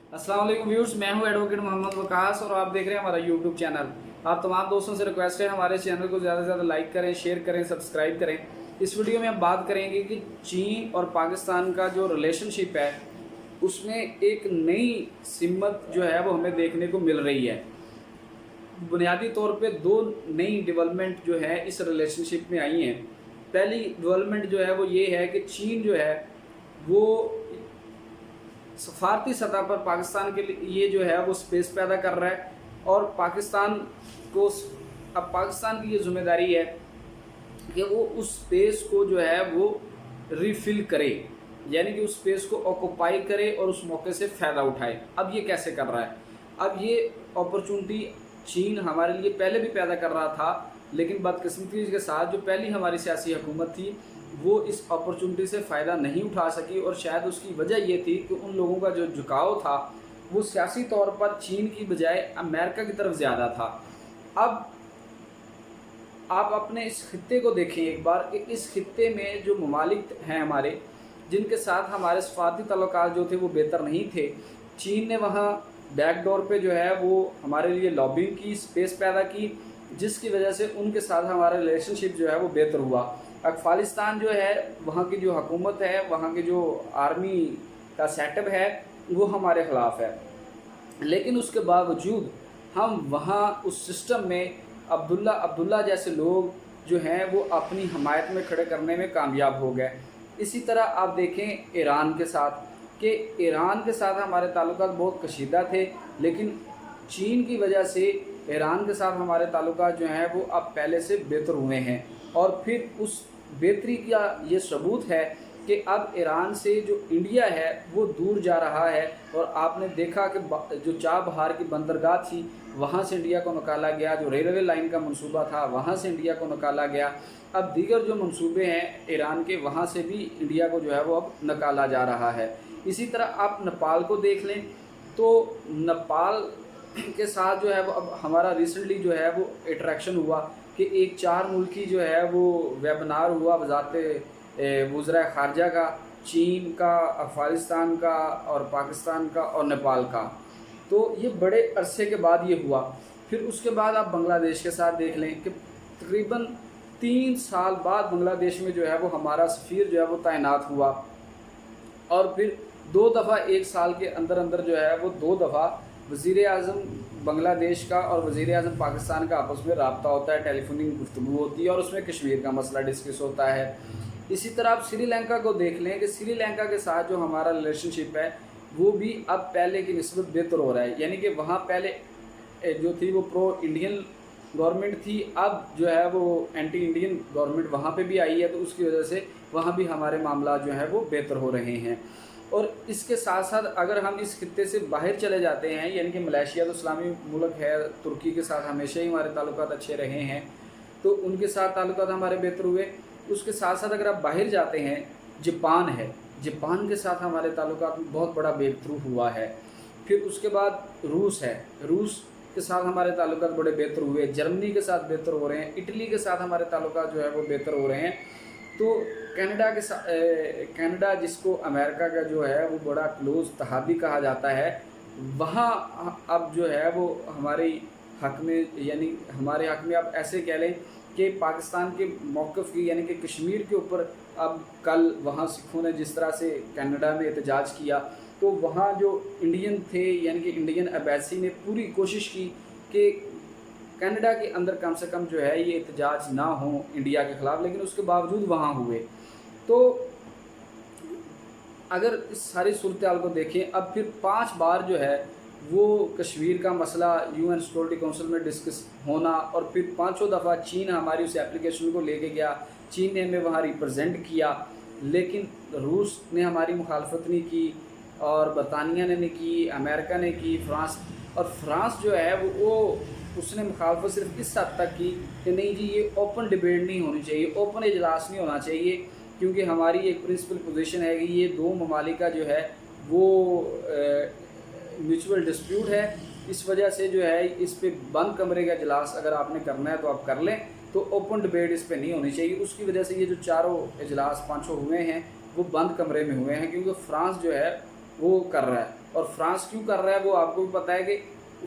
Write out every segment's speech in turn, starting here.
अस्सलाम वालेकुम व्यूअर्स, मैं हूं एडवोकेट मोहम्मद वकास और आप देख रहे हैं हमारा यूट्यूब चैनल। आप तमाम दोस्तों से रिक्वेस्ट है हमारे चैनल को ज़्यादा से ज़्यादा लाइक करें, शेयर करें, सब्सक्राइब करें। इस वीडियो में हम बात करेंगे कि चीन और पाकिस्तान का जो रिलेशनशिप है उसमें एक नई सिमत जो है वो हमें देखने को मिल रही है। बुनियादी तौर पे दो नई डेवलपमेंट जो है इस रिलेशनशिप में आई हैं। पहली डेवलपमेंट जो है वो ये है कि चीन जो है वो सफारती सतह पर पाकिस्तान के लिए जो है वो स्पेस पैदा कर रहा है और पाकिस्तान को अब पाकिस्तान की ये जिम्मेदारी है कि वो उस स्पेस को जो है वो रिफिल करे, यानी कि उस स्पेस को ऑक्यूपाई करे और उस मौके से फ़ायदा उठाए। अब ये कैसे कर रहा है? अब ये अपॉर्चुनिटी चीन हमारे लिए पहले भी पैदा कर रहा था, लेकिन बदकिस्मती के साथ जो पहली हमारी सियासी हुकूमत थी वो इस अपॉर्चुनिटी से फ़ायदा नहीं उठा सकी और शायद उसकी वजह ये थी कि उन लोगों का जो झुकाव था वो सियासी तौर पर चीन की बजाय अमेरिका की तरफ ज़्यादा था। अब आप अपने इस खित्ते को देखें एक बार कि इस खित्ते में जो ममालिक हैं हमारे, जिनके साथ हमारे सफारती तल्लुकात जो थे वो बेहतर नहीं थे, चीन ने वहाँ बैकडोर पे जो है वो हमारे लिए लॉबिंग की, स्पेस पैदा की, जिसकी वजह से उनके साथ हमारा रिलेशनशिप जो है वो बेहतर हुआ। अफ़गानिस्तान जो है वहाँ की जो हुकूमत है, वहाँ की जो आर्मी का सेटअप है वो हमारे ख़िलाफ़ है, लेकिन उसके बावजूद हम वहाँ उस सिस्टम में अब्दुल्ला जैसे लोग जो हैं वो अपनी हमायत में खड़े करने में कामयाब हो गए। इसी तरह आप देखें ईरान के साथ कि ईरान के साथ हमारे ताल्लुकात बहुत कशीदा थे, लेकिन चीन की वजह से ईरान के साथ हमारे ताल्लुकात जो हैं वो अब पहले से बेहतर हुए हैं। और फिर उस बेहतरी का ये सबूत है कि अब ईरान से जो इंडिया है वो दूर जा रहा है और आपने देखा कि जो चाबहार की बंदरगाह थी वहाँ से इंडिया को निकाला गया, जो रेलवे लाइन का मंसूबा था वहाँ से इंडिया को निकाला गया। अब दीगर जो मंसूबे हैं ईरान के वहाँ से भी इंडिया को जो है वो अब निकाला जा रहा है। इसी तरह आप नेपाल को देख लें तो नेपाल के साथ जो है वो अब हमारा रिसेंटली जो है वो अट्रैक्शन हुआ कि एक 4 मुल्की जो है वो वेबिनार हुआ वज़ारत वज़रा ख़ारजा का, चीन का, अफ़गानिस्तान का और पाकिस्तान का और नेपाल का। तो ये बड़े अरसे के बाद ये हुआ। फिर उसके बाद आप बांग्लादेश के साथ देख लें कि तकरीबन 3 साल बाद बांग्लादेश में जो है वो हमारा सफ़ीर जो है वो तैनात हुआ और फिर 2 दफ़ा 1 साल के अंदर अंदर जो है वो 2 दफ़ा वज़ीर आज़म बांग्लादेश का और वज़ीर आज़म पाकिस्तान का आपस में रब्ता होता है, टेलीफोनिक गुफ्तगू होती है और उसमें कश्मीर का मसला डिस्कस होता है। इसी तरह आप श्रीलंका को देख लें कि श्रीलंका के साथ जो हमारा रिलेशनशिप है वो भी अब पहले की निस्बत बेहतर हो रहा है, यानी कि वहाँ पहले जो थी वो प्रो इंडियन गवर्नमेंट थी, अब जो है वो एंटी इंडियन गवर्नमेंट वहाँ पे भी आई है, तो उसकी वजह से वहाँ भी हमारे मामला जो है वो बेहतर हो रहे हैं। और इसके साथ साथ अगर हम इस खित्ते से बाहर चले जाते हैं, यानी कि मलेशिया तो इस्लामी मुल्क है, तुर्की के साथ हमेशा ही हमारे ताल्लुकात अच्छे रहे हैं, तो उनके साथ ताल्लुकात हमारे बेहतर हुए। उसके साथ साथ अगर आप बाहर जाते हैं, जापान है, जापान के साथ हमारे ताल्लुकात में बहुत बड़ा ब्रेक थ्रू हुआ है। फिर उसके बाद रूस है, रूस के साथ हमारे ताल्लुकात बड़े बेहतर हुए, जर्मनी के साथ बेहतर हो रहे हैं, इटली के साथ हमारे ताल्लुकात जो है वो बेहतर हो रहे हैं। तो कनाडा के साथ कनाडा जिसको अमेरिका का जो है वो बड़ा क्लोज तहादी कहा जाता है, वहाँ अब जो है वो हमारे हक़ में, यानी हमारे हक़ में आप ऐसे कह लें कि पाकिस्तान के मौक़िफ़ की, यानी कि कश्मीर के ऊपर अब कल वहाँ सिखों ने जिस तरह से कनाडा में एहतजाज किया, तो वहाँ जो इंडियन थे यानी कि इंडियन एम्बेसी ने पूरी कोशिश की कि कनाडा के अंदर कम से कम जो है ये एहतजाज ना हो इंडिया के ख़िलाफ़, लेकिन उसके बावजूद वहाँ हुए। तो अगर इस सारी सूरत हाल को देखें, अब फिर 5 बार जो है वो कश्मीर का मसला UN सिक्योरिटी काउंसिल में डिस्कस होना और फिर 5 दफ़ा चीन हमारी उस एप्लीकेशन को लेके गया, चीन ने हमें वहाँ रिप्रेजेंट किया, लेकिन रूस ने हमारी मुखालफत नहीं की और बरतानिया ने नहीं की, अमेरिका ने की, फ्रांस जो है वो उसने मुखालफत सिर्फ इस हद तक की कि नहीं जी ये ओपन डिबेट नहीं होनी चाहिए, ओपन इजलास नहीं होना चाहिए, क्योंकि हमारी एक प्रिंसिपल पोजीशन है कि ये 2 ममालिक का जो है वो म्यूचुअल डिस्प्यूट है, इस वजह से जो है इस पे बंद कमरे का इजलास अगर आपने करना है तो आप कर लें, तो ओपन डिबेट इस पे नहीं होनी चाहिए। उसकी वजह से ये जो 4 इजलास 5 हुए हैं वो बंद कमरे में हुए हैं, क्योंकि फ्रांस जो है वो कर रहा है। اور فرانس کیوں کر رہا ہے وہ آپ کو بھی پتہ ہے کہ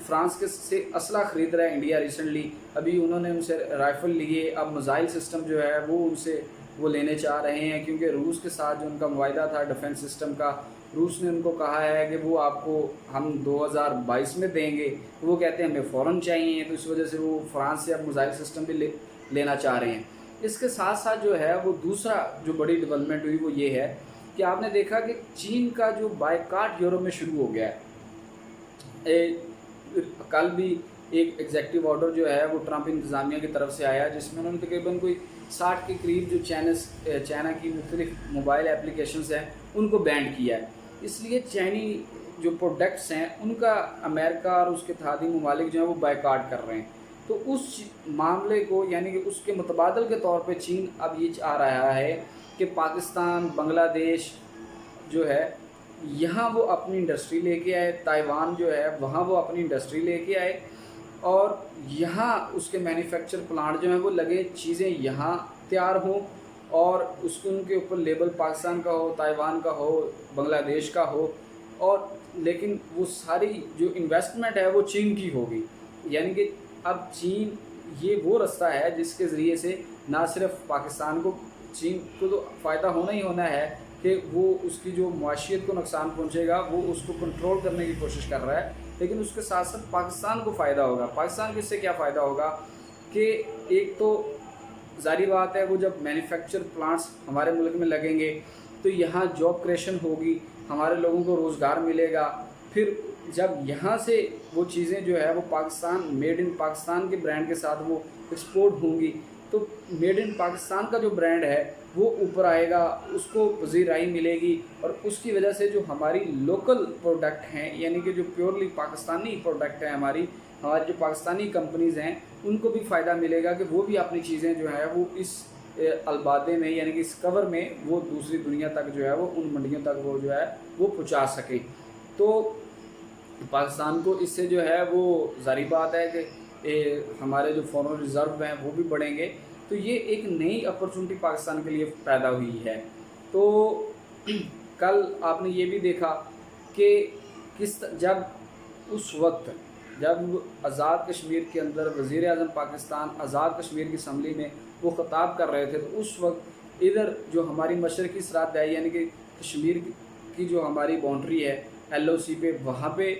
فرانس کے سے اسلحہ خرید رہا ہے انڈیا ریسنٹلی. ابھی انہوں نے ان سے رائفل لیے, اب میزائل سسٹم جو ہے وہ ان سے وہ لینے چاہ رہے ہیں, کیونکہ روس کے ساتھ جو ان کا معاہدہ تھا ڈیفنس سسٹم کا, روس نے ان کو کہا ہے کہ وہ آپ کو ہم 2022 میں دیں گے, وہ کہتے ہیں ہمیں فوراً چاہیے, تو اس وجہ سے وہ فرانس سے اب میزائل سسٹم بھی لینا چاہ رہے ہیں. اس کے ساتھ ساتھ جو ہے وہ دوسرا جو بڑی ڈیولپمنٹ ہوئی وہ یہ ہے کہ آپ نے دیکھا کہ چین کا جو بائیکاٹ یورپ میں شروع ہو گیا ہے. کل بھی ایک ایگزیکٹو آرڈر جو ہے وہ ٹرمپ انتظامیہ کی طرف سے آیا, جس میں انہوں نے تقریباً کوئی 60 کے قریب جو چائنا کی مختلف موبائل اپلیکیشنز ہیں ان کو بینڈ کیا ہے. اس لیے چینی جو پروڈکٹس ہیں ان کا امریکہ اور اس کے اتحادی ممالک جو ہیں وہ بائیکاٹ کر رہے ہیں. تو اس معاملے کو یعنی کہ اس کے متبادل کے طور پہ چین اب یہ چاہ رہا ہے کہ پاکستان, بنگلہ دیش جو ہے یہاں وہ اپنی انڈسٹری لے کے آئے, تائیوان جو ہے وہاں وہ اپنی انڈسٹری لے کے آئے, اور یہاں اس کے مینوفیکچر پلانٹ جو ہیں وہ لگے, چیزیں یہاں تیار ہوں, اور اس کے ان کے اوپر لیبل پاکستان کا ہو, تائیوان کا ہو, بنگلہ دیش کا ہو, اور لیکن وہ ساری جو انویسٹمنٹ ہے وہ چین کی ہوگی. یعنی کہ اب چین یہ وہ رستہ ہے جس کے ذریعے سے نہ صرف پاکستان کو, چین کو تو فائدہ ہونا ہی ہونا ہے کہ وہ اس کی جو معاشیت کو نقصان پہنچے گا وہ اس کو کنٹرول کرنے کی کوشش کر رہا ہے, لیکن اس کے ساتھ ساتھ پاکستان کو فائدہ ہوگا. پاکستان کو اس سے کیا فائدہ ہوگا کہ ایک تو ظاہری بات ہے وہ جب مینوفیکچر پلانٹس ہمارے ملک میں لگیں گے تو یہاں جاب کریشن ہوگی, ہمارے لوگوں کو روزگار ملے گا. پھر جب یہاں سے وہ چیزیں جو ہے وہ پاکستان, میڈ ان پاکستان کے برانڈ کے ساتھ وہ ایکسپورٹ ہوں گی, تو میڈ ان پاکستان کا جو برانڈ ہے وہ اوپر آئے گا, اس کو پذیرائی ملے گی, اور اس کی وجہ سے جو ہماری لوکل پروڈکٹ ہیں یعنی کہ جو پیورلی پاکستانی پروڈکٹ ہیں, ہماری جو پاکستانی کمپنیز ہیں ان کو بھی فائدہ ملے گا کہ وہ بھی اپنی چیزیں جو ہے وہ اس البادے میں یعنی کہ اس کور میں وہ دوسری دنیا تک جو ہے وہ ان منڈیوں تک وہ جو ہے وہ پہنچا سکے. تو پاکستان کو اس سے جو ہے وہ ظاہری بات ہے کہ ہمارے جو فارن ریزرو ہیں وہ بھی بڑھیں گے, تو یہ ایک نئی اپرچونٹی پاکستان کے لیے پیدا ہوئی ہے. تو کل آپ نے یہ بھی دیکھا کہ جب اس وقت جب آزاد کشمیر کے اندر وزیر اعظم پاکستان آزاد کشمیر کی اسمبلی میں وہ خطاب کر رہے تھے, تو اس وقت ادھر جو ہماری مشرقی سرحد ہے یعنی کہ کشمیر کی جو ہماری باؤنڈری ہے LOC پہ, وہاں پہ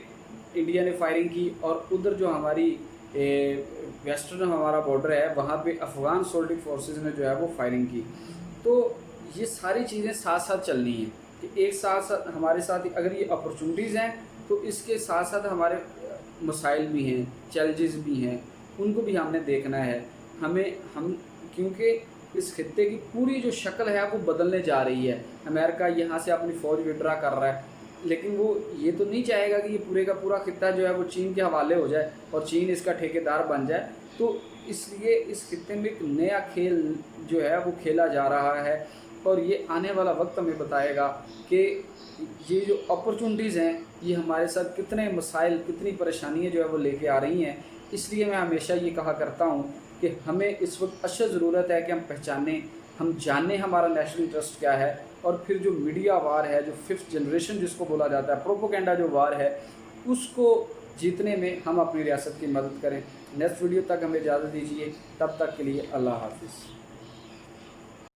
انڈیا نے فائرنگ کی, اور ادھر جو ہماری ویسٹرن ہمارا بارڈر ہے وہاں پہ افغان سولٹنگ فورسز نے جو ہے وہ فائرنگ کی. تو یہ ساری چیزیں ساتھ ساتھ چلنی ہیں کہ ایک ساتھ ساتھ ہمارے ساتھ اگر یہ اپرچونٹیز ہیں تو اس کے ساتھ ساتھ ہمارے مسائل بھی ہیں, چیلنجز بھی ہیں, ان کو بھی ہم نے دیکھنا ہے. ہم کیونکہ اس خطے کی پوری جو شکل ہے وہ بدلنے جا رہی ہے. امریکہ یہاں سے اپنی فوج وڈرا کر رہا ہے, لیکن وہ یہ تو نہیں چاہے گا کہ یہ پورے کا پورا خطہ جو ہے وہ چین کے حوالے ہو جائے اور چین اس کا ٹھیکیدار بن جائے. تو اس لیے اس خطے میں ایک نیا کھیل جو ہے وہ کھیلا جا رہا ہے, اور یہ آنے والا وقت ہمیں بتائے گا کہ یہ جو اپرچونٹیز ہیں یہ ہمارے ساتھ کتنے مسائل, کتنی پریشانیاں جو ہے وہ لے کے آ رہی ہیں. اس لیے میں ہمیشہ یہ کہا کرتا ہوں کہ ہمیں اس وقت اشد ضرورت ہے کہ ہم پہچانیں, ہم جانیں ہمارا نیشنل انٹرسٹ کیا ہے, اور پھر جو میڈیا وار ہے, جو 5th جنریشن جس کو بولا جاتا ہے, پروپوگنڈا جو وار ہے, اس کو جیتنے میں ہم اپنی ریاست کی مدد کریں. نیکسٹ ویڈیو تک ہمیں اجازت دیجیے, تب تک کے لیے اللہ حافظ.